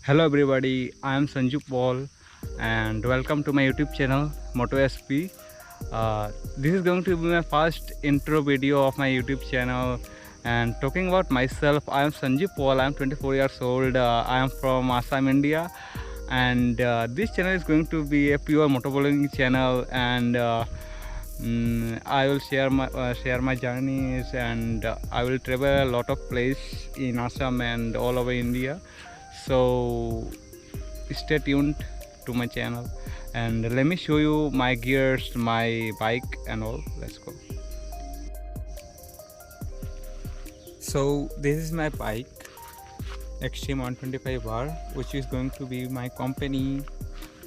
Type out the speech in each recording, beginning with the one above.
Hello everybody, I am Sanju Paul and welcome to my YouTube channel MotoSP. This is going to be my first intro video of my YouTube channel. And talking about myself, I am Sanju Paul. I am 24 years old. I am from Assam, India, and this channel is going to be a pure motovlogging channel. And I will share my journeys, and I will travel a lot of places in Assam and all over India. So stay tuned to my channel and let me show you my gears, my bike and all. Let's go. So this is my bike, Xtreme 125R, which is going to be my company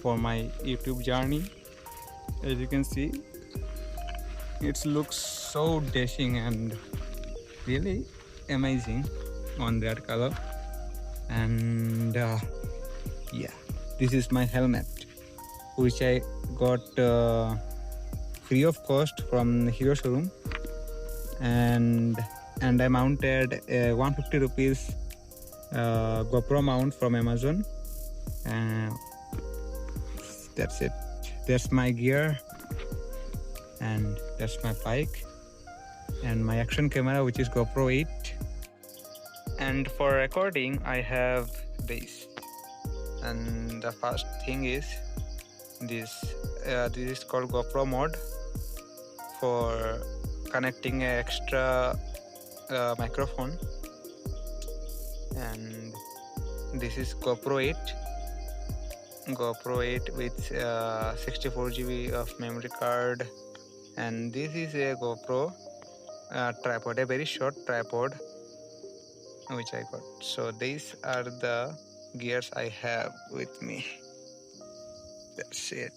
for my YouTube journey. As you can see, it looks so dashing and really amazing on that color. And yeah, this is my helmet, which I got free of cost from Hero showroom, and I mounted a 150 rupees GoPro mount from Amazon. That's it. That's my gear, and that's my bike, and my action camera, which is GoPro 8. And for recording I have this, and the first thing is this is called GoPro mode for connecting an extra microphone, and this is GoPro 8 with 64 GB of memory card, and this is a GoPro tripod, a very short tripod which I got. So these are the gears I have with me. That's it.